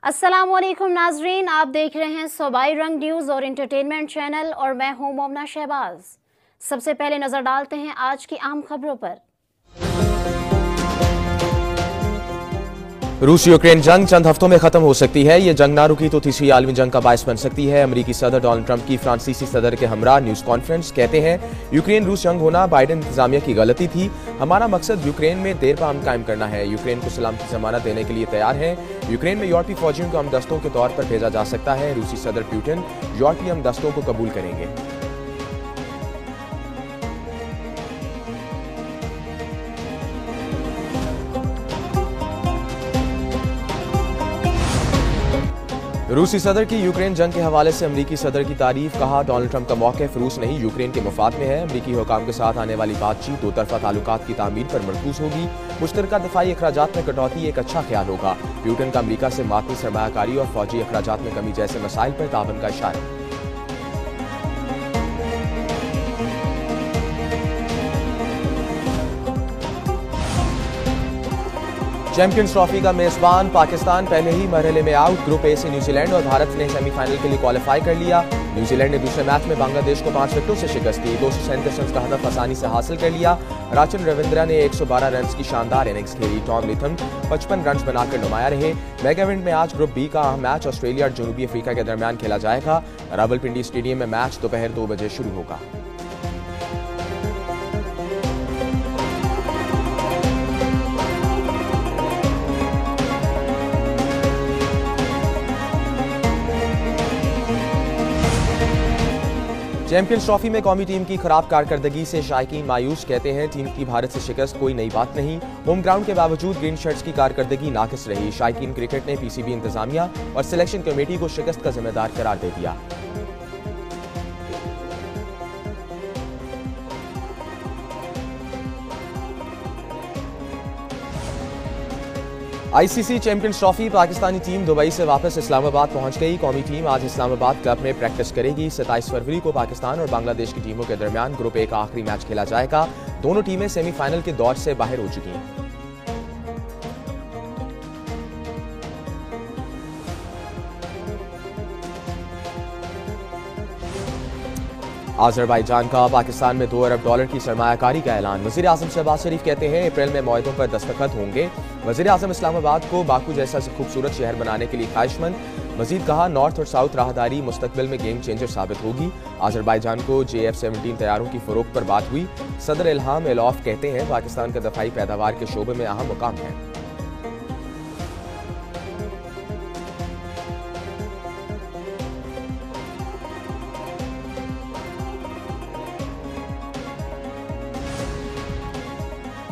अस्सलामुअलैकुम नाजरीन, आप देख रहे हैं सूबाई रंग न्यूज़ और इंटरटेनमेंट चैनल और मैं हूं मोमना शहबाज। सबसे पहले नजर डालते हैं आज की अहम खबरों पर। रूस यूक्रेन जंग चंद हफ्तों में खत्म हो सकती है। ये जंग ना रुकी तो तीसरी आलमी जंग का बायस बन सकती है। अमेरिकी सदर डोनाल्ड ट्रंप की फ्रांसीसी सदर के हमरा न्यूज कॉन्फ्रेंस। कहते हैं यूक्रेन रूस जंग होना बाइडेन इंतजामिया की गलती थी। हमारा मकसद यूक्रेन में देर पा अमन कायम करना है। यूक्रेन को सलाम की जमानत देने के लिए तैयार है। यूक्रेन में यूरोपीय फौजियों को हमदस्तों के तौर पर भेजा जा सकता है। रूसी सदर पुतिन यूरोपीय हमदस्तों को कबूल करेंगे। रूसी सदर की यूक्रेन जंग के हवाले से अमरीकी सदर की तारीफ। कहा, डोनाल्ड ट्रंप का मौक़िफ़ रूस नहीं यूक्रेन के मफाद में है। अमरीकी हुकाम के साथ आने वाली बातचीत दो तरफा ताल्लुकात की तामीर पर मरकूज होगी। मुश्तरका दफाई अखराजात में कटौती एक अच्छा ख्याल होगा। पुतिन का अमरीका से मातमी सरमायाकारी और फौजी अखराजात में कमी जैसे मसाइल पर ताबन का इशारा। चैंपियंस ट्रॉफी का मेजबान पाकिस्तान पहले ही मरहले में आउट। ग्रुप ए से न्यूजीलैंड और भारत ने सेमीफाइनल के लिए क्वालिफाई कर लिया। न्यूजीलैंड ने दूसरे मैच में बांग्लादेश को 5 विकेटों से शिकस्त दी। 237 रन का हदफ आसानी से हासिल कर लिया। राचन रविंद्रा ने 112 रन की शानदार इनिंग्स खेली। टॉम लिथम 55 रन बनाकर नुमाया रहे। मेगा इवेंट में आज ग्रुप बी का अहम मैच ऑस्ट्रेलिया और जनूबी अफ्रीका के दरमियान खेला जाएगा। रावलपिंडी स्टेडियम में मैच दोपहर 2 बजे शुरू होगा। चैंपियंस ट्रॉफी में कौमी टीम की खराब कारकर्दगी से शायकीन मायूस। कहते हैं टीम की भारत से शिकस्त कोई नई बात नहीं। होम ग्राउंड के बावजूद ग्रीन शर्ट्स की कारकर्दगी नाकिस रही। शायकीन क्रिकेट ने पीसीबी इंतजामिया और सिलेक्शन कमेटी को शिकस्त का जिम्मेदार करार दे दिया। ICC champions trophy Pakistani team Dubai से वापस इस्लामाबाद पहुंच गई। कौमी टीम आज इस्लामाबाद क्लब में प्रैक्टिस करेगी। 27 फरवरी को पाकिस्तान और बांग्लादेश की टीमों के दरमियान ग्रुप ए का आखिरी मैच खेला जाएगा। दोनों टीमें सेमीफाइनल के दौर से बाहर हो चुकी हैं। आज़रबाईजान का पाकिस्तान में $2 अरब की सरमायाकारी का ऐलान। वज़ीर आज़म शहबाज शरीफ कहते हैं अप्रैल में मुआहदों पर दस्तखत होंगे। वज़ीर आज़म इस्लामाबाद को बाकू जैसा खूबसूरत शहर बनाने के लिए ख्वाहिशमंद। मजीद कहा, नॉर्थ और साउथ राहदारी मुस्तकबिल में गेम चेंजर साबित होगी। आज़रबाईजान को JF-17 तैयारों की फरोख्त पर बात हुई। सदर इल्हाम एलॉफ कहते हैं पाकिस्तान का दफाई पैदावार के शोबे में अहम मुकाम है।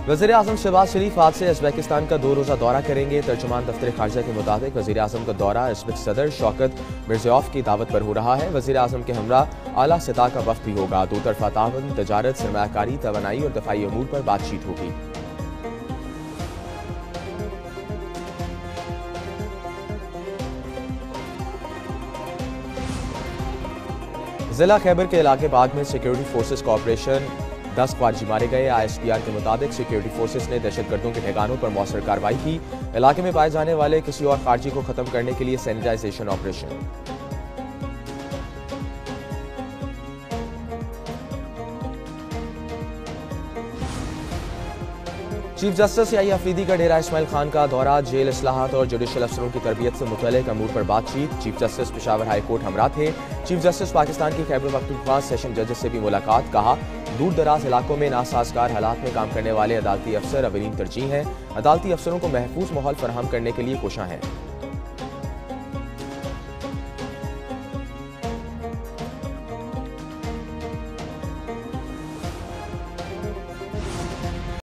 वज़ीर आज़म शहबाज शरीफ आज से उज़्बेकिस्तान का 2 रोज़ा दौरा करेंगे। तर्जुमान दफ्तर खारजा के मुताबिक वज़ीर आज़म का दौरा उज़्बेक सदर शौकत मिर्ज़ियोयेव की दावत पर हो रहा है। वज़ीर आज़म के हमरा आला सतह का वफ़द भी होगा। दो तरफा ताउन, तजारत, सरमायाकारी, तवानाई और दफाई अमूर पर बातचीत होगी। जिला खैबर के इलाके बाद में सिक्योरिटी फोर्सेस का ऑपरेशन 10 ख्वारजी मारे गए। ISPR के मुताबिक सिक्योरिटी फोर्सेस ने दहशतगर्दों के ठिकानों पर मौसर कार्रवाई की। इलाके में पाए जाने वाले किसी और खारजी को खत्म करने के लिए sanitization operation. Chief justice Yahya Afridi का डेरा इस्माइल खान का दौरा। जेल इस्लाहात और जुडिशल अफसरों की तरबियत से मुतल्लिक अमूर पर बातचीत। Chief justice Peshawar high court हमरा थे। चीफ जस्टिस पाकिस्तान की खैबर पख्तूनख्वा सेशन जजेस से भी मुलाकात। कहा, दूर दराज इलाकों में नासाजगार हालात में काम करने वाले अदालती अफसर अवलीन तरजीह हैं। अदालती अफसरों को महफूज माहौल फराहम करने के लिए कोशां हैं।